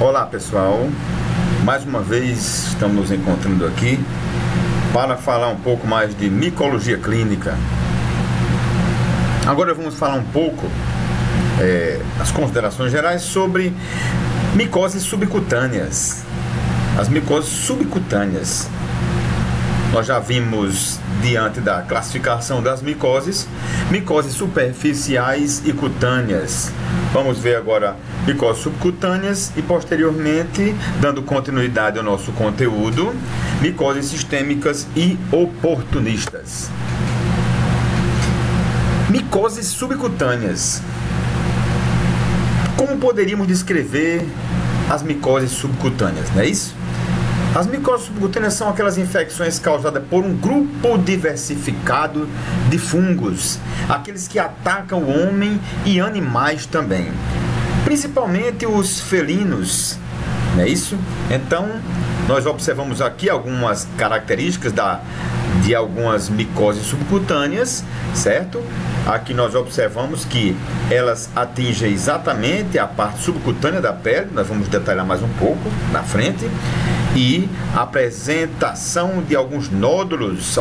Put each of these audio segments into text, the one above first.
Olá pessoal, mais uma vez estamos nos encontrando aqui para falar um pouco mais de micologia clínica. Agora vamos falar um pouco as considerações gerais sobre micoses subcutâneas. As micoses subcutâneas, nós já vimos diante da classificação das micoses superficiais e cutâneas. Vamos ver agora micoses subcutâneas e posteriormente, dando continuidade ao nosso conteúdo, micoses sistêmicas e oportunistas. Micoses subcutâneas. Como poderíamos descrever as micoses subcutâneas, não é isso? As micoses subcutâneas são aquelas infecções causadas por um grupo diversificado de fungos, aqueles que atacam o homem e animais também, principalmente os felinos, não é isso? Então, nós observamos aqui algumas características de algumas micoses subcutâneas, certo? Aqui nós observamos que elas atingem exatamente a parte subcutânea da pele, nós vamos detalhar mais um pouco na frente, e a apresentação de alguns nódulos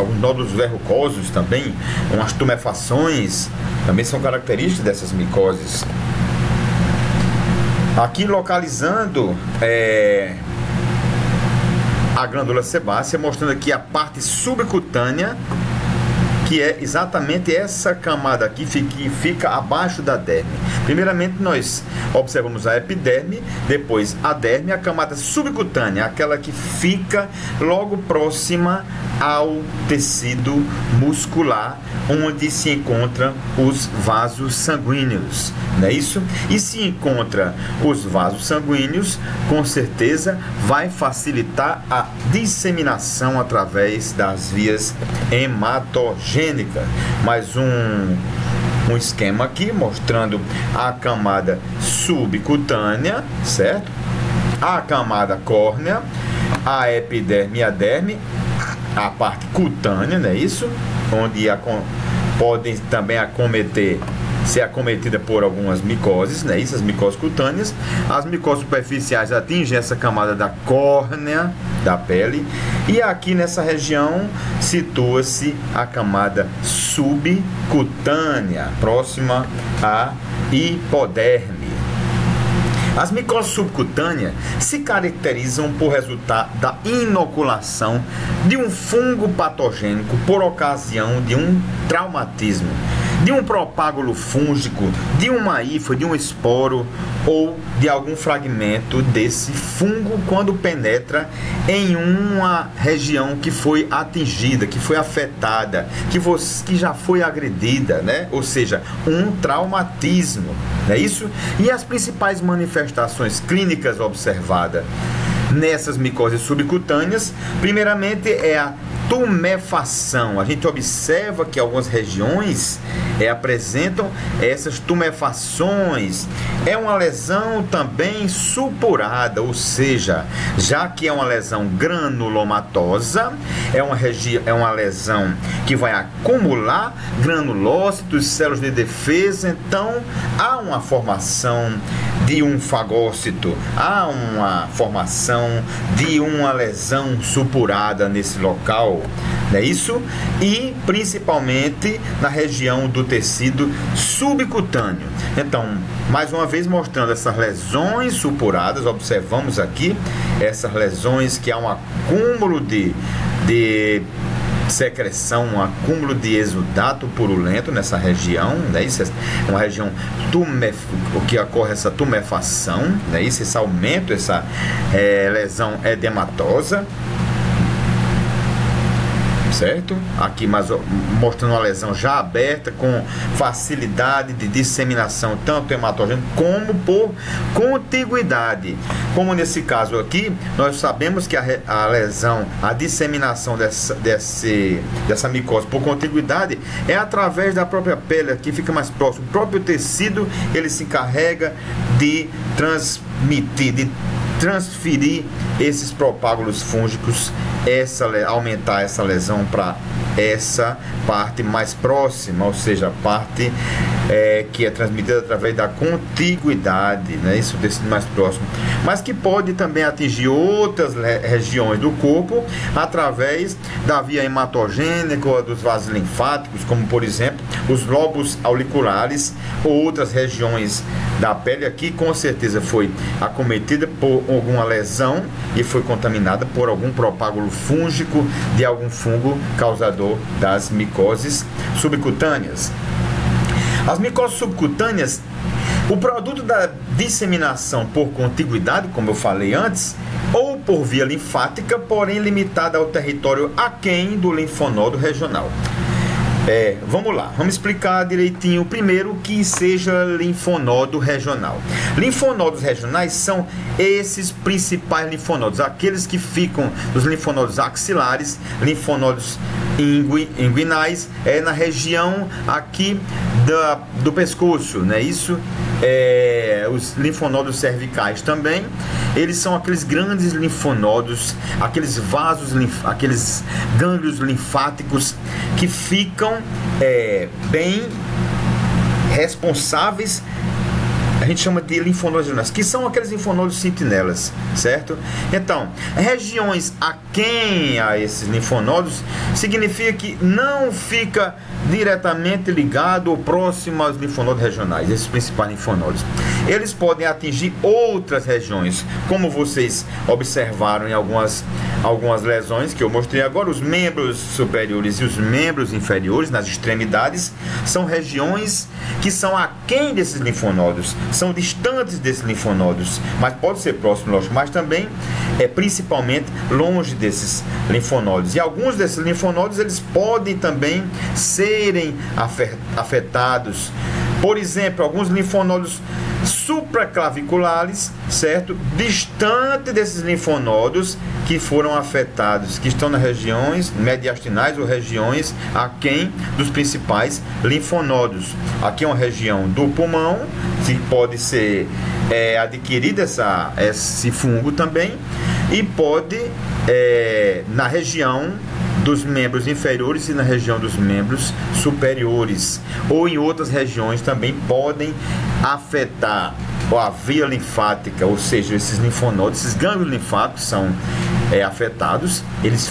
verrucosos também, umas tumefações, também são características dessas micoses. Aqui localizando a glândula sebácea, mostrando aqui a parte subcutânea, que é exatamente essa camada aqui que fica abaixo da derme. Primeiramente nós observamos a epiderme, depois a derme, a camada subcutânea, aquela que fica logo próxima ao tecido muscular, onde se encontram os vasos sanguíneos, não é isso? E se encontra os vasos sanguíneos, com certeza vai facilitar a disseminação através das vias hematogênicas. Mais um esquema aqui mostrando a camada subcutânea, certo? A camada córnea, a epiderme e a derme, a parte cutânea, não é isso? Onde podem também ser acometida por algumas micoses, né? Isso, as micoses cutâneas. As micoses superficiais atingem essa camada da córnea da pele, e aqui nessa região situa-se a camada subcutânea, próxima à hipoderme. As micoses subcutâneas se caracterizam por resultado da inoculação de um fungo patogênico por ocasião de um traumatismo, de um propágulo fúngico, de uma hifa, de um esporo ou de algum fragmento desse fungo quando penetra em uma região que foi atingida, que foi afetada, que já foi agredida, né? Ou seja, um traumatismo, não é isso? E as principais manifestações clínicas observadas nessas micoses subcutâneas, primeiramente é a tumefação. A gente observa que algumas regiões apresentam essas tumefações. É uma lesão também supurada, ou seja, já que é uma lesão granulomatosa, é uma lesão que vai acumular granulócitos, células de defesa. Então há uma formação de um fagócito, há uma formação de uma lesão supurada nesse local, não é isso? E principalmente na região do tecido subcutâneo. Então, mais uma vez mostrando essas lesões supuradas, observamos aqui essas lesões que há um acúmulo de secreção, um acúmulo de exudato purulento nessa região, né? Isso é uma região o que ocorre essa tumefação, né? Isso, esse aumento, essa lesão edematosa, certo? Aqui mostrando uma lesão já aberta, com facilidade de disseminação, tanto hematogênica como por contiguidade. Como nesse caso aqui, nós sabemos que a lesão, a disseminação dessa micose por contiguidade é através da própria pele, aqui fica mais próximo. O próprio tecido, ele se encarrega de transferir esses propágulos fúngicos, aumentar essa lesão para essa parte mais próxima, ou seja, a parte que é transmitida através da contiguidade, né? Isso, desse mais próximo, mas que pode também atingir outras regiões do corpo através da via hematogênica ou dos vasos linfáticos, como por exemplo os lobos auriculares ou outras regiões da pele. Aqui com certeza foi acometida por alguma lesão e foi contaminada por algum propágulo fúngico de algum fungo causador das micoses subcutâneas. As micoses subcutâneas, o produto da disseminação por contiguidade, como eu falei antes, ou por via linfática, porém limitada ao território aquém do linfonodo regional. Vamos lá, vamos explicar direitinho primeiro o que seja linfonodo regional. Linfonodos regionais são esses principais linfonodos, aqueles que ficam nos linfonodos axilares, linfonodos inguinais, na região aqui do pescoço, né? Isso, os linfonodos cervicais também, eles são aqueles grandes linfonodos, aqueles vasos, aqueles gânglios linfáticos que ficam bem responsáveis. A gente chama de linfonodos regionais, que são aqueles linfonodos sentinelas, certo? Então, regiões aquém a esses linfonodos significa que não fica diretamente ligado ou próximo aos linfonodos regionais, esses principais linfonodos. Eles podem atingir outras regiões, como vocês observaram em algumas lesões que eu mostrei agora. Os membros superiores e os membros inferiores, nas extremidades, são regiões que são aquém desses linfonodos, são distantes desses linfonodos, mas pode ser próximo, lógico, mas também principalmente longe desses linfonodos. E alguns desses linfonodos, eles podem também serem afetados. Por exemplo, alguns linfonodos supraclaviculares, certo? Distante desses linfonodos que foram afetados, que estão nas regiões mediastinais ou regiões aquém dos principais linfonodos. Aqui é uma região do pulmão, que pode ser adquirida esse fungo também, e pode na região dos membros inferiores e na região dos membros superiores, ou em outras regiões também podem afetar a via linfática, ou seja, esses linfonodos, esses gânglios linfáticos são afetados, eles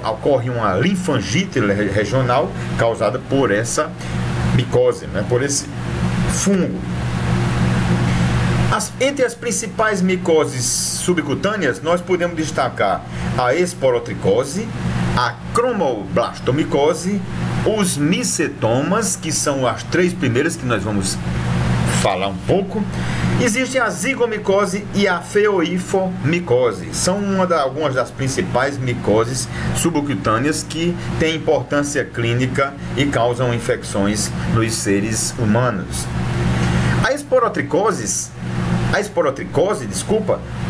ocorre uma linfangite regional causada por essa micose, né, por esse fungo. Entre as principais micoses subcutâneas, nós podemos destacar a esporotricose, a cromoblastomicose, os micetomas, que são as três primeiras que nós vamos falar um pouco. Existem a zigomicose e a feoifomicose. São algumas das principais micoses subcutâneas que têm importância clínica e causam infecções nos seres humanos. A esporotricose,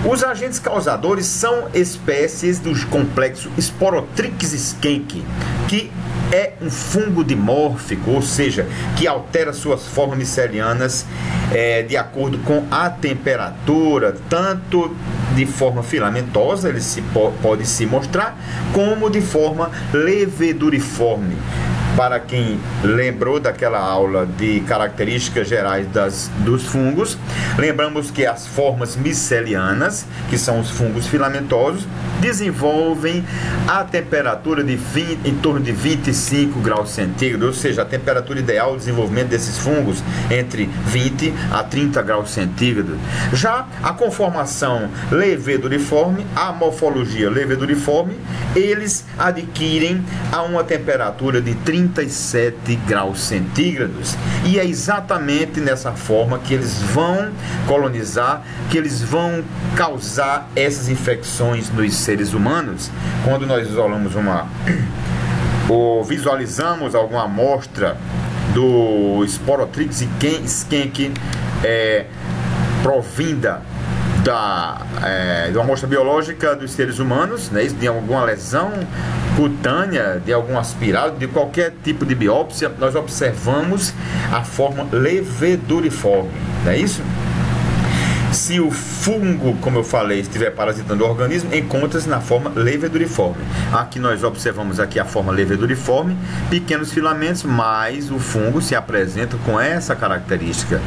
os agentes causadores são espécies do complexo Sporotrix skunk, que é um fungo dimórfico, ou seja, que altera suas formas micelianas de acordo com a temperatura, tanto de forma filamentosa, ele pode se mostrar, como de forma leveduriforme. Para quem lembrou daquela aula de características gerais dos fungos, lembramos que as formas micelianas, que são os fungos filamentosos, desenvolvem a temperatura em torno de 25 graus centígrados, ou seja, a temperatura ideal de desenvolvimento desses fungos entre 20 a 30 graus centígrados. Já a conformação leveduriforme, a morfologia leveduriforme, eles adquirem a uma temperatura de 37 graus centígrados, e é exatamente nessa forma que eles vão colonizar, que eles vão causar essas infecções nos seres humanos. Quando nós isolamos ou visualizamos alguma amostra do Sporotrix skunk provinda de uma amostra biológica dos seres humanos, né, de alguma lesão cutânea, de algum aspirado, de qualquer tipo de biópsia, nós observamos a forma leveduriforme, não é isso? Se o fungo, como eu falei, estiver parasitando o organismo, encontra-se na forma leveduriforme. Aqui nós observamos aqui a forma leveduriforme, pequenos filamentos, mas o fungo se apresenta com essa característica.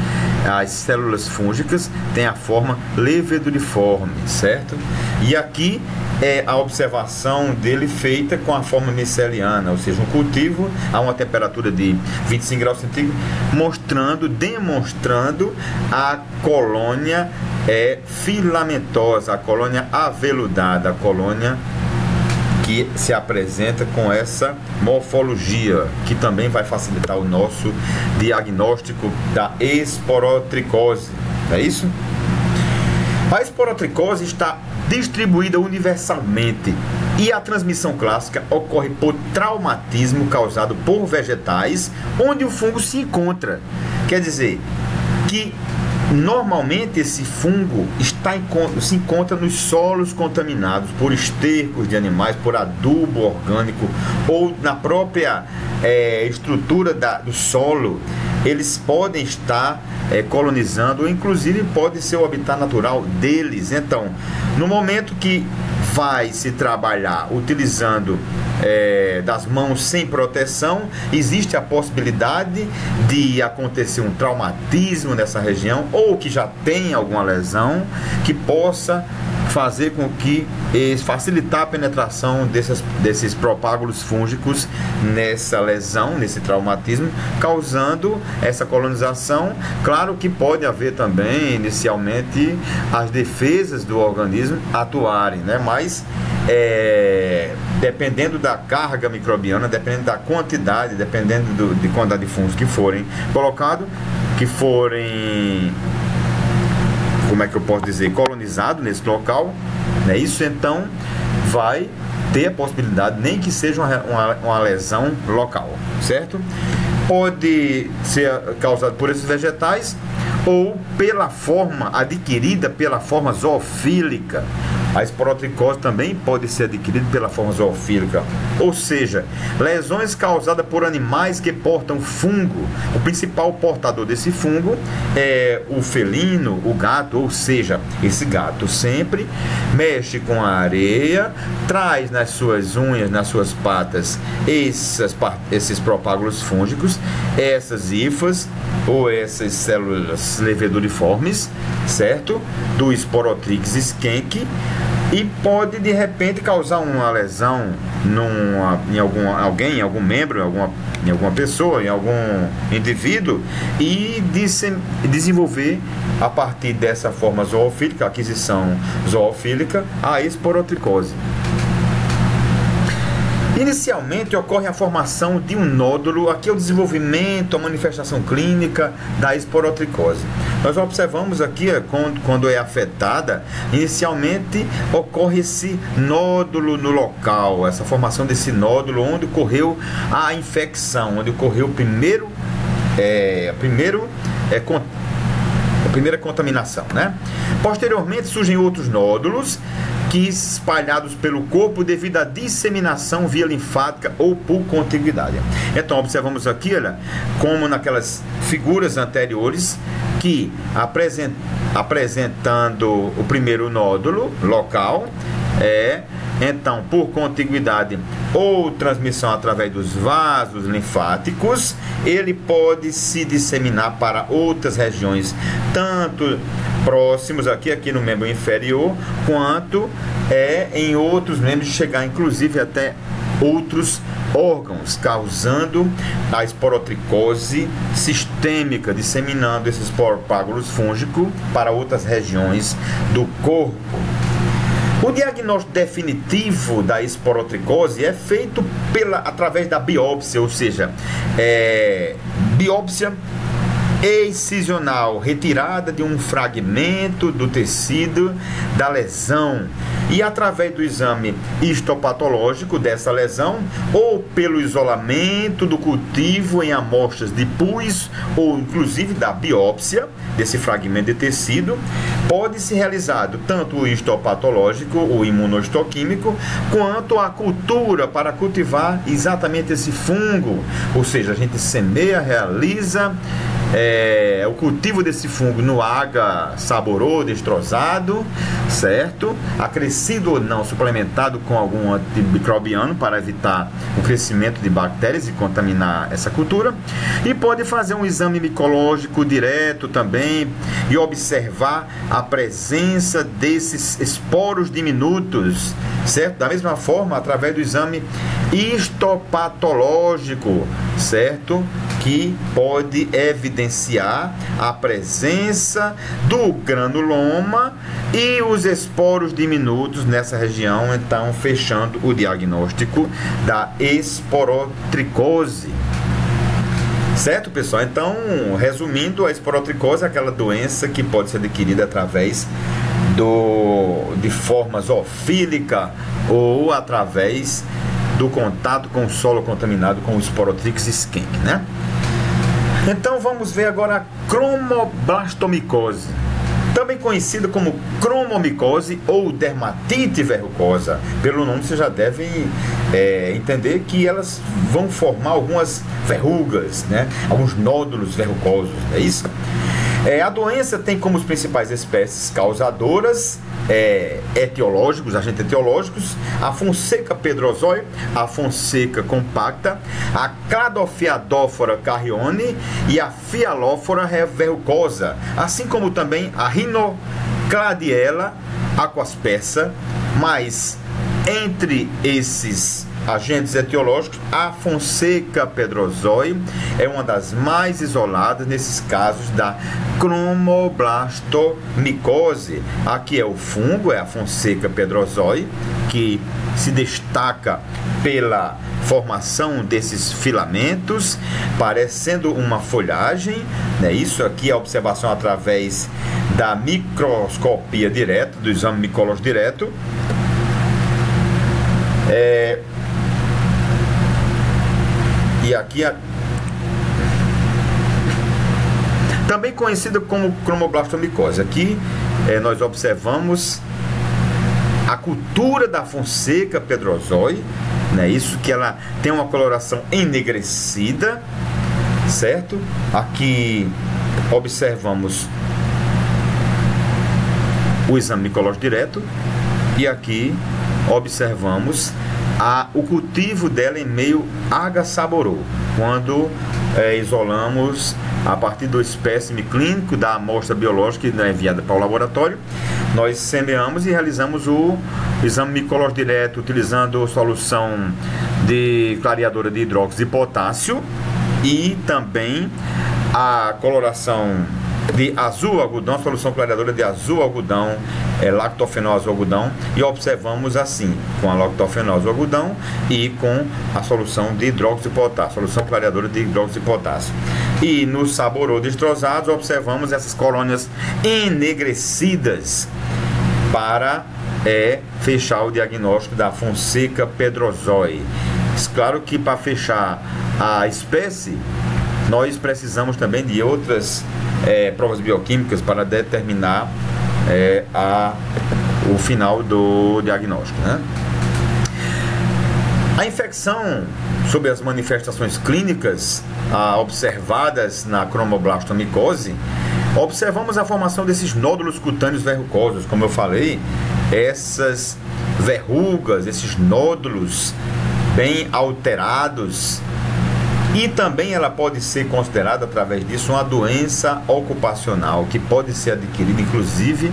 As células fúngicas têm a forma leveduriforme, certo? E aqui é a observação dele feita com a forma miceliana, ou seja, um cultivo a uma temperatura de 25 graus centígrados, demonstrando a colônia filamentosa, a colônia aveludada, a colônia que se apresenta com essa morfologia, que também vai facilitar o nosso diagnóstico da esporotricose. É isso? A esporotricose está distribuída universalmente e a transmissão clássica ocorre por traumatismo causado por vegetais onde o fungo se encontra. Quer dizer que normalmente esse fungo se encontra nos solos contaminados por estercos de animais, por adubo orgânico ou na própria estrutura do solo. Eles podem estar colonizando, ou inclusive pode ser o habitat natural deles. Então, no momento que vai se trabalhar utilizando das mãos sem proteção, existe a possibilidade de acontecer um traumatismo nessa região, ou que já tem alguma lesão que possa fazer com que facilitar a penetração desses propágulos fúngicos nessa lesão, nesse traumatismo, causando essa colonização. Claro que pode haver também inicialmente as defesas do organismo atuarem, né? Mas dependendo da carga microbiana, dependendo da quantidade, dependendo de quantidade de fungos que forem colocados, que forem, como é que eu posso dizer, colonizado nesse local, né? Isso então vai ter a possibilidade, nem que seja uma lesão local, certo? Pode ser causado por esses vegetais ou pela forma adquirida pela forma zoofílica. A esporotricose também pode ser adquirida pela forma zoofílica, ou seja, lesões causadas por animais que portam fungo. O principal portador desse fungo é o felino, o gato, ou seja, esse gato sempre mexe com a areia, traz nas suas unhas, nas suas patas, esses propágulos fúngicos, essas hifas ou essas células leveduriformes, certo? Do Sporotrix skunk, e pode de repente causar uma lesão em algum membro, em alguma pessoa, em algum indivíduo, e desenvolver a partir dessa forma zoofílica, aquisição zoofílica, a esporotricose. Inicialmente ocorre a formação de um nódulo, aqui é o desenvolvimento, a manifestação clínica da esporotricose. Nós observamos aqui, quando é afetada, inicialmente ocorre esse nódulo no local, essa formação desse nódulo onde ocorreu a infecção, onde ocorreu a primeira contaminação, né? Posteriormente surgem outros nódulos que espalhados pelo corpo devido à disseminação via linfática ou por contiguidade. Então observamos aqui, olha, como naquelas figuras anteriores, que apresentando o primeiro nódulo local, então, por contiguidade ou transmissão através dos vasos linfáticos, ele pode se disseminar para outras regiões, tanto próximos aqui no membro inferior, quanto em outros membros, chegar inclusive até outros órgãos, causando a esporotricose sistêmica, disseminando esses propágulos fúngicos para outras regiões do corpo. O diagnóstico definitivo da esporotricose é feito através da biópsia, ou seja, biópsia excisional, retirada de um fragmento do tecido da lesão, e através do exame histopatológico dessa lesão, ou pelo isolamento do cultivo em amostras de pus, ou inclusive da biópsia desse fragmento de tecido, pode ser realizado tanto o histopatológico, o imunohistoquímico, quanto a cultura para cultivar exatamente esse fungo. Ou seja, a gente semeia, realiza o cultivo desse fungo no Agar saborô destrozado, certo? Acrescido ou não, suplementado com algum antimicrobiano para evitar o crescimento de bactérias e contaminar essa cultura. E pode fazer um exame micológico direto também e observar a presença desses esporos diminutos, certo? Da mesma forma, através do exame histopatológico, certo? Que pode evidenciar a presença do granuloma e os esporos diminutos nessa região, então fechando o diagnóstico da esporotricose. Certo, pessoal? Então, resumindo, a esporotricose é aquela doença que pode ser adquirida através de forma zoofílica ou através do contato com o solo contaminado com o Sporotrix skink, né? Então vamos ver agora a cromoblastomicose, também conhecida como cromomicose ou dermatite verrucosa. Pelo nome você já deve entender que elas vão formar algumas verrugas, né? Alguns nódulos verrucosos, é isso? A doença tem como as principais espécies causadoras etiológicos, agentes etiológicos, a Fonseca pedrozoi, a Fonseca compacta, a Cladofiadófora carrione e a Fialófora verrucosa, assim como também a Rhinocladiella aquaspersa. Mas entre esses agentes etiológicos, a Fonseca pedrozoi é uma das mais isoladas nesses casos da cromoblastomicose. Aqui é o fungo, é a Fonseca pedrozoi, que se destaca pela formação desses filamentos, parecendo uma folhagem, né? Isso aqui é a observação através da microscopia direta, do exame micológico direto. E aqui também conhecida como cromoblastomicose. Aqui nós observamos a cultura da Fonseca pedrozoi, né? Isso que ela tem uma coloração enegrecida, certo? Aqui observamos o exame micológico direto e aqui observamos o cultivo dela em meio Agar saborô, quando isolamos a partir do espécime clínico da amostra biológica que é enviada para o laboratório. Nós semeamos e realizamos o exame micológico direto utilizando solução de clareadora de hidróxido de potássio e também a coloração de azul algodão, solução clareadora de azul algodão, lactofenol azul algodão, e observamos assim, com a lactofenol azul algodão e com a solução de hidróxido de potássio, solução clareadora de hidróxido de potássio. E no saborô destrozados observamos essas colônias enegrecidas para fechar o diagnóstico da Fonseca pedrozoi. Claro que para fechar a espécie nós precisamos também de outras provas bioquímicas para determinar o final do diagnóstico, né? A infecção, sob as manifestações clínicas observadas na cromoblastomicose, observamos a formação desses nódulos cutâneos verrucosos. Como eu falei, essas verrugas, esses nódulos bem alterados. E também ela pode ser considerada, através disso, uma doença ocupacional, que pode ser adquirida, inclusive,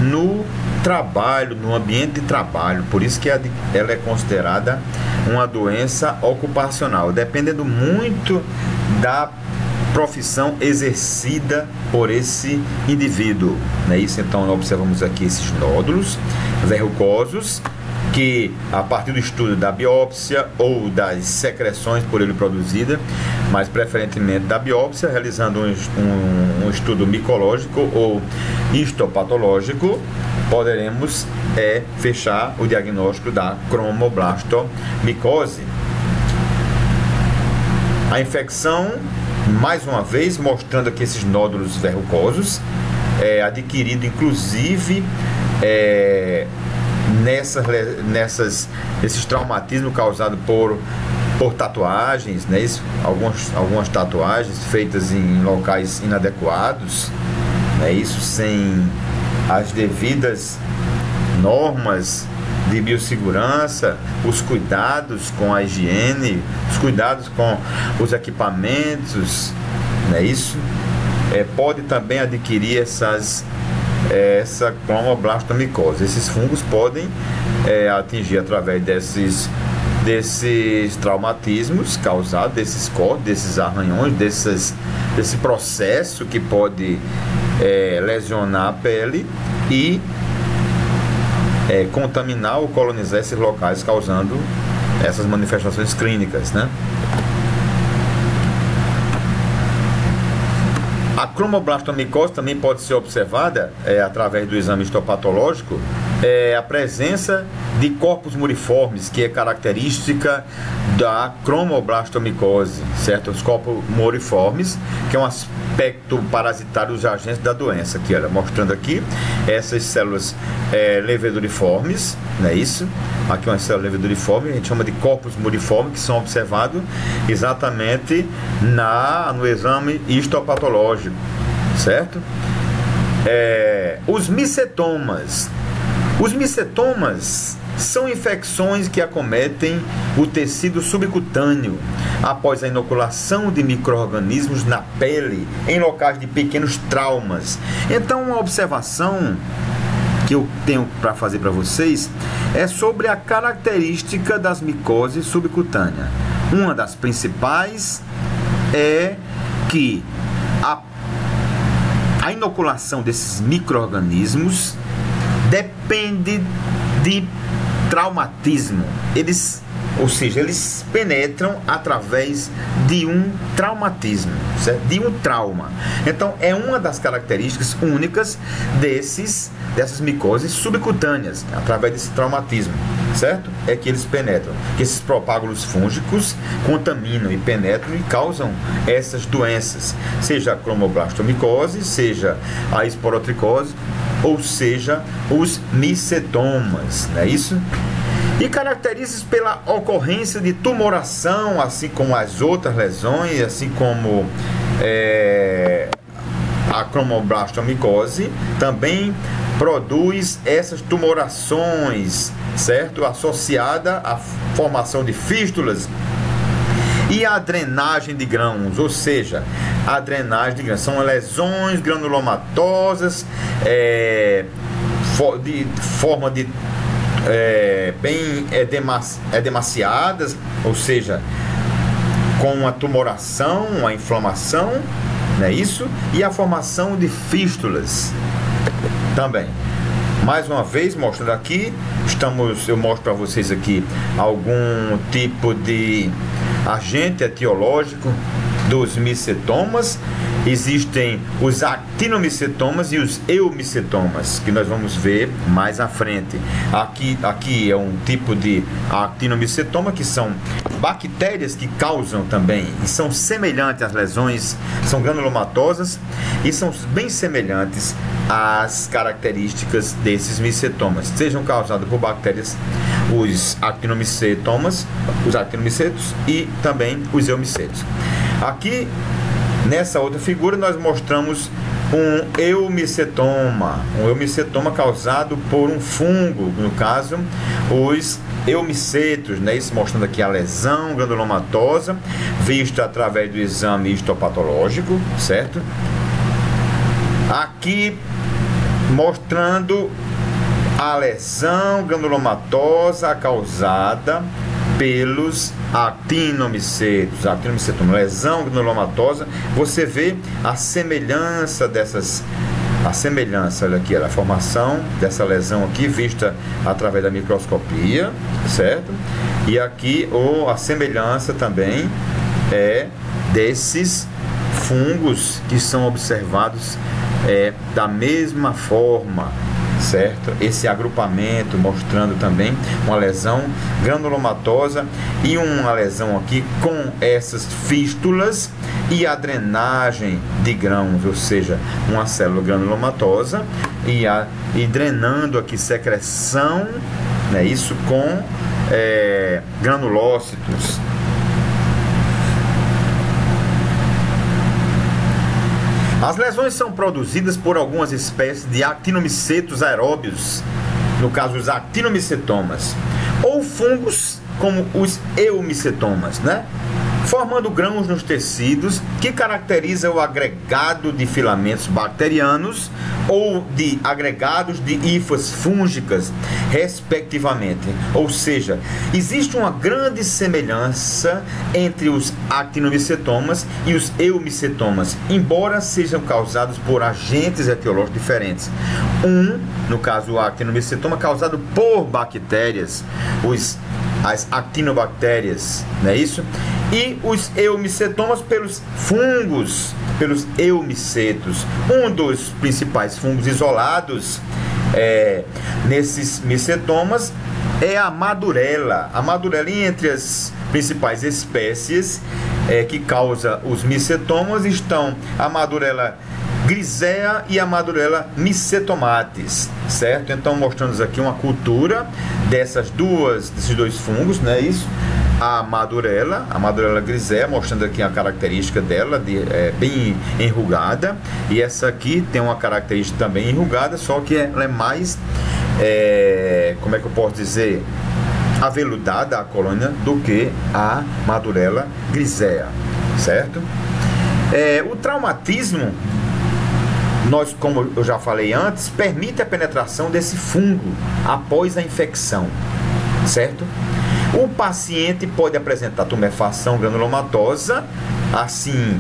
no trabalho, no ambiente de trabalho. Por isso que ela é considerada uma doença ocupacional, dependendo muito da profissão exercida por esse indivíduo, não é isso? Então, observamos aqui esses nódulos verrucosos, que a partir do estudo da biópsia ou das secreções por ele produzida, mas preferentemente da biópsia, realizando um estudo micológico ou histopatológico, poderemos fechar o diagnóstico da cromoblastomicose. A infecção, mais uma vez, mostrando aqui esses nódulos verrucosos, adquirido inclusive esses traumatismos causados por por tatuagens, né? Isso, algumas tatuagens feitas em locais inadequados, né? Isso sem as devidas normas de biossegurança, os cuidados com a higiene, os cuidados com os equipamentos, né? Isso pode também adquirir essa cromoblastomicose. Esses fungos podem atingir através desses traumatismos causados, desses cortes, desses arranhões, desse processo que pode lesionar a pele e contaminar ou colonizar esses locais, causando essas manifestações clínicas, né? A cromoblastomicose também pode ser observada através do exame histopatológico, a presença de corpos muriformes, que é característica da cromoblastomicose, certo? Os corpos muriformes, que é um aspecto parasitário dos agentes da doença, que era mostrando aqui essas células leveduriformes, não é isso? Aqui uma célula leveduriforme, a gente chama de corpos muriformes, que são observados exatamente no exame histopatológico, certo? Os micetomas. Os micetomas são infecções que acometem o tecido subcutâneo após a inoculação de micro-organismos na pele em locais de pequenos traumas. Então, uma observação que eu tenho para fazer para vocês é sobre a característica das micoses subcutâneas. Uma das principais é que a inoculação desses micro-organismos depende de traumatismo. Ou seja, eles penetram através de um traumatismo, certo? De um trauma. Então, é uma das características únicas dessas micoses subcutâneas, através desse traumatismo, certo? É que eles penetram, que esses propágulos fúngicos contaminam e penetram e causam essas doenças, seja a cromoblastomicose, seja a esporotricose, ou seja, os micetomas, não é isso? E caracteriza-se pela ocorrência de tumoração, assim como as outras lesões, assim como a cromoblastomicose também produz essas tumorações, certo? Associada à formação de fístulas e a drenagem de grãos, ou seja, a drenagem de grãos são lesões granulomatosas de forma de bem edemaciadas, ou seja, com uma tumoração, uma inflamação, não é isso? E a formação de fístulas também. Mais uma vez, mostrando aqui, eu mostro para vocês aqui algum tipo de agente etiológico dos micetomas. Existem os actinomicetomas e os eumicetomas, que nós vamos ver mais à frente. Aqui é um tipo de actinomicetoma, que são bactérias que causam também, e são semelhantes às lesões, são granulomatosas e são bem semelhantes às características desses micetomas, sejam causados por bactérias, os actinomicetomas, os actinomicetos e também os eumicetos. Aqui nessa outra figura nós mostramos um eumicetoma causado por um fungo, no caso os eumicetos, né? Isso mostrando aqui a lesão granulomatosa vista através do exame histopatológico, certo? Aqui mostrando a lesão granulomatosa causada pelos actinomicetos, lesão granulomatosa. Você vê a semelhança olha aqui, a formação dessa lesão aqui vista através da microscopia, certo? E aqui a semelhança também desses fungos que são observados da mesma forma, certo? Esse agrupamento mostrando também uma lesão granulomatosa e uma lesão aqui com essas fístulas e a drenagem de grãos, ou seja, uma célula granulomatosa e drenando aqui secreção, né? Isso com granulócitos, As lesões são produzidas por algumas espécies de actinomicetos aeróbios, no caso os actinomicetomas, ou fungos como os eumicetomas, né? Formando grãos nos tecidos que caracteriza o agregado de filamentos bacterianos ou de agregados de hifas fúngicas, respectivamente. Ou seja, existe uma grande semelhança entre os actinomicetomas e os eumicetomas, embora sejam causados por agentes etiológicos diferentes. No caso o actinomicetoma, causado por bactérias, as actinobactérias, não é isso? E os eumicetomas pelos fungos, pelos eumicetos. Um dos principais fungos isolados nesses micetomas é a madurela. A madurela, entre as principais espécies que causa os micetomas, estão a madurela grisea e a madurela micetomatis, certo? Então, mostrando aqui uma cultura desses dois fungos, não é isso? A madurela grisea, mostrando aqui a característica dela, bem enrugada, e essa aqui tem uma característica também enrugada, só que ela é mais, como é que eu posso dizer, aveludada a colônia do que a madurela grisea, certo? O traumatismo, como eu já falei antes, permite a penetração desse fungo após a infecção, certo? O paciente pode apresentar tumefação granulomatosa, assim,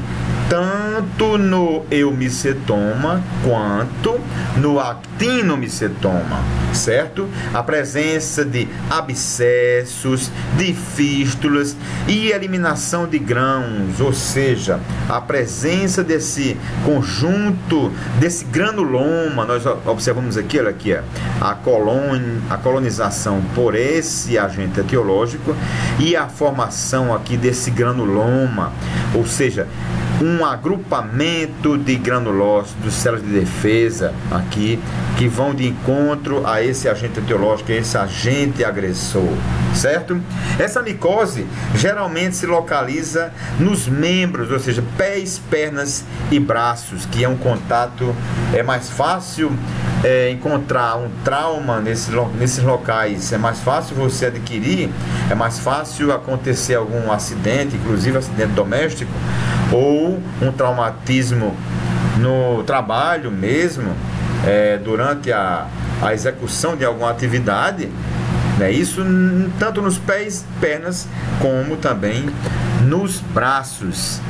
tanto no eumicetoma quanto no actinomicetoma, certo? A presença de abscessos, de fístulas e eliminação de grãos, ou seja, a presença desse conjunto, desse granuloma. Nós observamos aqui, olha aqui, a colonização por esse agente etiológico e a formação aqui desse granuloma, ou seja, um agrupamento de granulócitos, células de defesa aqui, que vão de encontro a esse agente etiológico, a esse agente agressor, certo? Essa micose geralmente se localiza nos membros, ou seja, pés, pernas e braços, que é um contato, é mais fácil encontrar um trauma nesses locais, é mais fácil você adquirir, é mais fácil acontecer algum acidente, inclusive acidente doméstico, ou um traumatismo no trabalho mesmo, durante a execução de alguma atividade, né? Isso tanto nos pés, pernas, como também nos braços.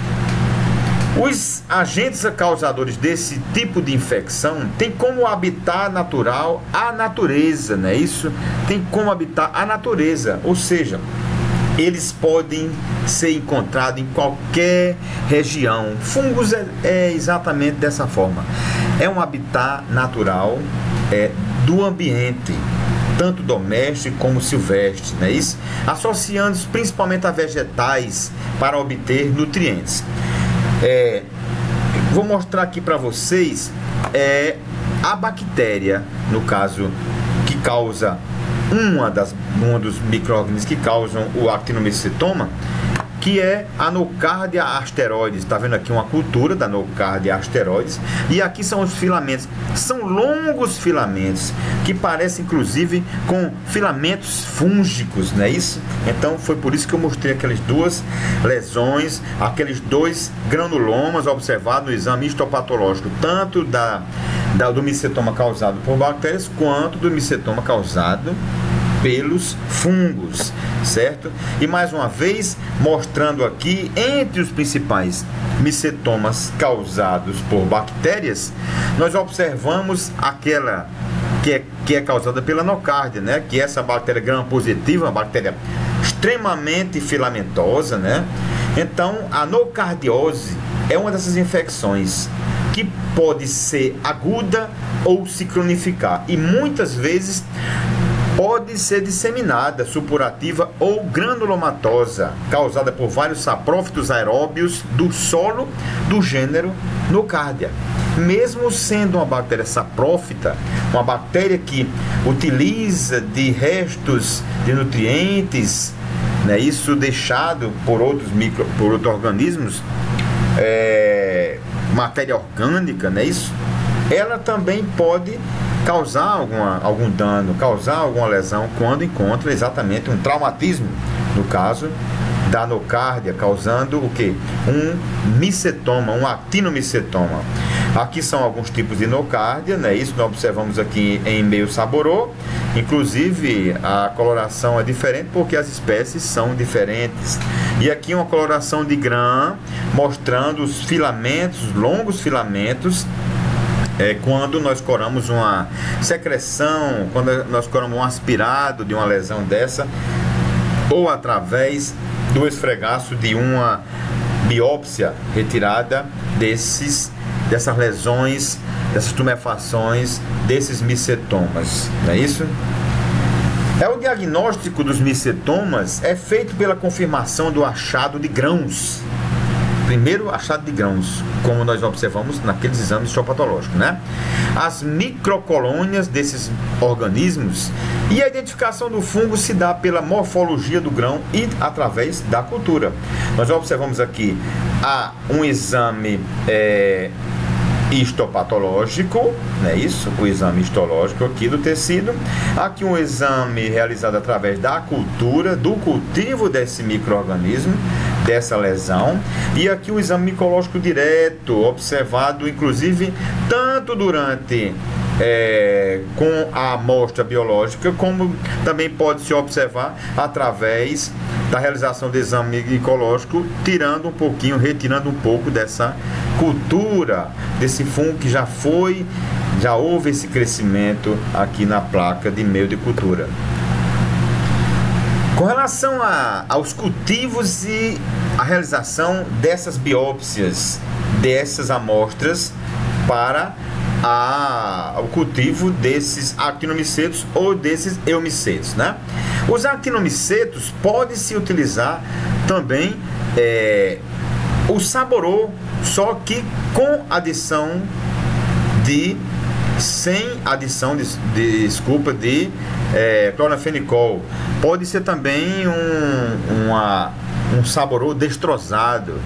Os agentes causadores desse tipo de infecção têm como habitat natural a natureza, não é isso? Tem como habitar a natureza, ou seja, eles podem ser encontrados em qualquer região. Fungos é exatamente dessa forma. É um habitat natural do ambiente, tanto doméstico como silvestre, não é isso? Associando-se principalmente a vegetais para obter nutrientes. Vou mostrar aqui para vocês a bactéria, no caso, que causa um dos micro-organismos que causam o actinomicetoma, que é a Nocardia asteroides. Está vendo aqui uma cultura da Nocardia asteroides, e aqui são os filamentos. São longos filamentos que parecem inclusive com filamentos fúngicos, não é isso? Então foi por isso que eu mostrei aquelas duas lesões, aqueles dois granulomas observados no exame histopatológico, tanto do micetoma causado por bactérias quanto do micetoma causado pelos fungos, certo? E mais uma vez, mostrando aqui, entre os principais micetomas causados por bactérias, nós observamos aquela que é causada pela nocardia, né? Que é essa bactéria gram-positiva, uma bactéria extremamente filamentosa, né? Então, a nocardiose é uma dessas infecções que pode ser aguda ou se cronificar, e muitas vezes pode ser disseminada, supurativa ou granulomatosa, causada por vários saprófitos aeróbios do solo do gênero Nocardia. Mesmo sendo uma bactéria saprófita, uma bactéria que utiliza de restos de nutrientes, né, isso deixado por outros organismos, matéria orgânica, não é isso? Ela também pode causar algum dano, causar alguma lesão quando encontra exatamente um traumatismo, no caso da anocárdia, causando o que? Um micetoma, um actinomicetoma. Aqui são alguns tipos de inocárdia, né? Isso nós observamos aqui em meio saborô. Inclusive a coloração é diferente porque as espécies são diferentes. E aqui uma coloração de grã mostrando os filamentos, longos filamentos. Quando nós coramos uma secreção, quando nós coramos um aspirado de uma lesão dessa, ou através do esfregaço de uma biópsia retirada dessas lesões, dessas tumefações, desses micetomas, não é isso? O diagnóstico dos micetomas é feito pela confirmação do achado de grãos. Primeiro, achado de grãos, como nós observamos naqueles exames histopatológicos, né? As microcolônias desses organismos e a identificação do fungo se dá pela morfologia do grão e através da cultura. Nós observamos aqui um exame histopatológico, não é isso? O exame histológico aqui do tecido. Aqui um exame realizado através da cultura, do cultivo desse micro-organismo, dessa lesão. E aqui o exame micológico direto, observado inclusive tanto durante com a amostra biológica, como também pode se observar através da realização do exame micológico, retirando um pouco dessa cultura, desse fungo que já houve esse crescimento aqui na placa de meio de cultura. Com relação aos cultivos e a realização dessas biópsias, dessas amostras para o cultivo desses actinomicetos ou desses eumicetos, né? Os actinomicetos podem-se utilizar também o saborô, só que com adição sem adição de clorafenicol. Pode ser também um saborô destrosado,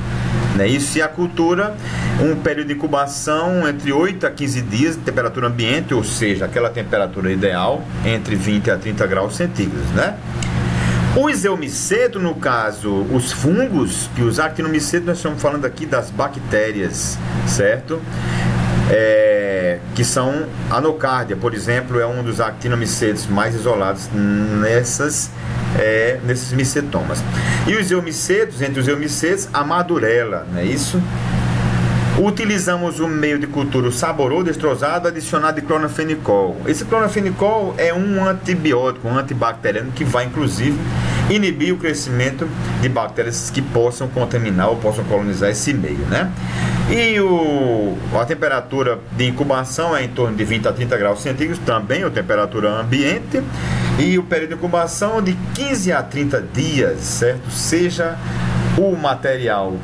né? Isso e a cultura, um período de incubação entre 8 a 15 dias de temperatura ambiente, ou seja, aquela temperatura ideal entre 20 a 30 graus centígrados, né? Os eumicetos, no caso, os fungos, que os actinomicetos, nós estamos falando aqui das bactérias, certo? Que são anocárdia, por exemplo, é um dos actinomicetos mais isolados nesses micetomas. E os eumicetos, entre os eumicetos, a madurela, não é isso? Utilizamos o meio de cultura, o saborô destrosado adicionado de clorafenicol. Esse clorafenicol é um antibiótico, um antibacteriano que vai inclusive inibir o crescimento de bactérias que possam contaminar ou possam colonizar esse meio, né? E a temperatura de incubação é em torno de 20 a 30 graus centígrados, também a temperatura ambiente, e o período de incubação de 15 a 30 dias, certo? Seja o material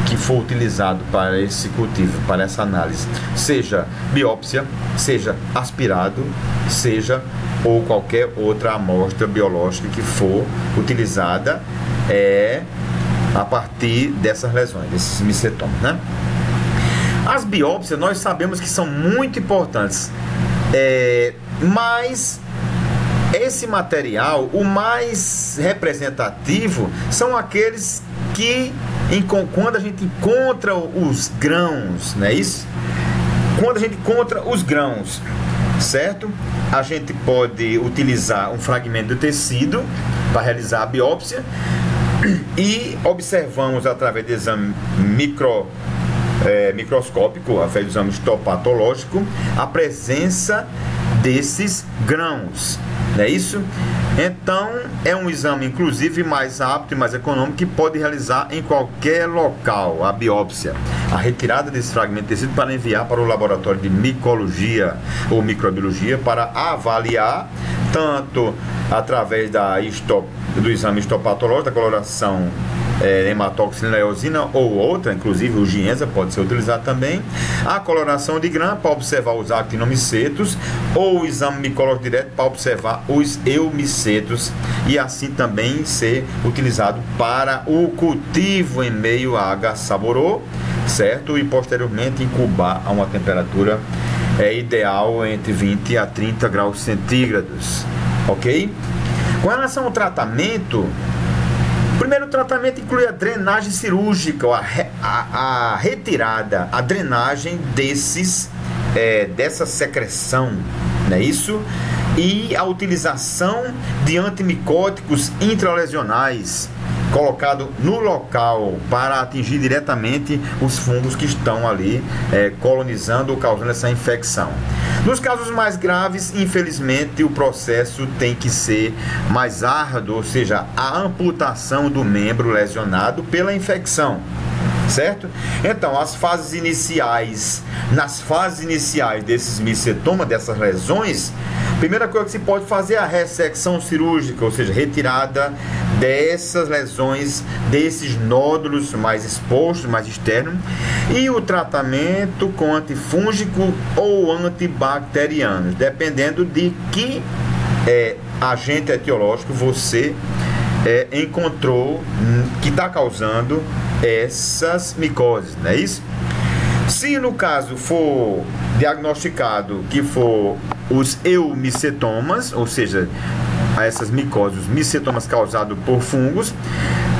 que for utilizado para esse cultivo, para essa análise, seja biópsia, seja aspirado, seja ou qualquer outra amostra biológica que for utilizada a partir dessas lesões, desses micetomas, né? As biópsias nós sabemos que são muito importantes, mas esse material, o mais representativo, são aqueles que quando a gente encontra os grãos, não é isso? Quando a gente encontra os grãos, certo? A gente pode utilizar um fragmento do tecido para realizar a biópsia e observamos através do exame microscópico, através do exame histopatológico, a presença desses grãos, não é isso? Então, é um exame, inclusive, mais apto e mais econômico, que pode realizar em qualquer local a biópsia, a retirada desse fragmento de tecido para enviar para o laboratório de micologia ou microbiologia para avaliar, tanto através do exame histopatológico, da coloração hematóxina eosina ou outra, inclusive o Gienza pode ser utilizado também, a coloração de grã para observar os actinomicetos ou o exame micológico direto para observar os eumicetos e assim também ser utilizado para o cultivo em meio a H. saborô certo? E posteriormente incubar a uma temperatura ideal entre 20 a 30 graus centígrados, ok? Com relação ao tratamento, o primeiro tratamento inclui a drenagem cirúrgica, a retirada, a drenagem dessa secreção, não é isso? E a utilização de antimicóticos intralesionais colocado no local para atingir diretamente os fungos que estão ali colonizando ou causando essa infecção. Nos casos mais graves, infelizmente, o processo tem que ser mais árduo, ou seja, a amputação do membro lesionado pela infecção. Certo? Então, nas fases iniciais desses micetomas, dessas lesões, a primeira coisa que se pode fazer é a ressecção cirúrgica, ou seja, retirada dessas lesões, desses nódulos mais expostos, mais externos, e o tratamento com antifúngico ou antibacteriano, dependendo de que agente etiológico você encontrou que está causando essas micoses, não é isso? Se no caso for diagnosticado que for os eumicetomas, ou seja, essas micoses, os micetomas causados por fungos,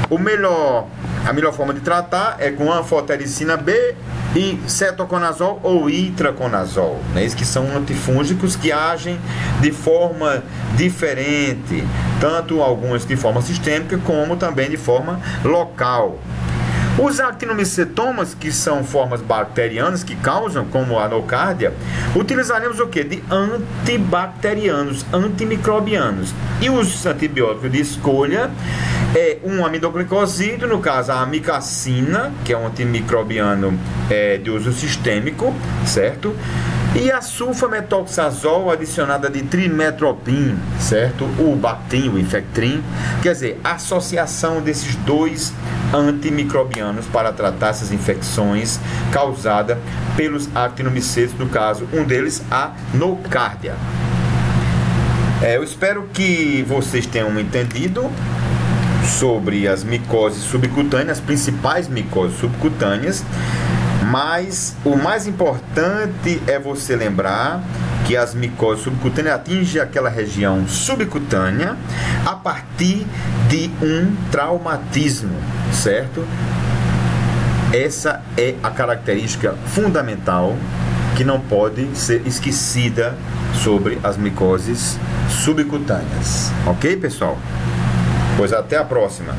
a melhor forma de tratar é com anfotericina B e cetoconazol ou itraconazol, né? Esses que são antifúngicos que agem de forma diferente, tanto alguns de forma sistêmica como também de forma local. Os actinomicetomas, que são formas bacterianas que causam, como a nocardia, utilizaremos o que? De antibacterianos, antimicrobianos. E os antibióticos de escolha é um amidoglicosídeo, no caso a amicacina, que é um antimicrobiano de uso sistêmico, certo? E a sulfametoxazol adicionada de trimetropin, certo? O Bactrim, o Infectrim, quer dizer, a associação desses dois antimicrobianos para tratar essas infecções causadas pelos actinomicetos, no caso, um deles a nocardia. Eu espero que vocês tenham entendido sobre as micoses subcutâneas, as principais micoses subcutâneas, mas o mais importante é você lembrar que as micoses subcutâneas atingem aquela região subcutânea a partir de um traumatismo, certo? Essa é a característica fundamental que não pode ser esquecida sobre as micoses subcutâneas. Ok, pessoal? Pois até a próxima.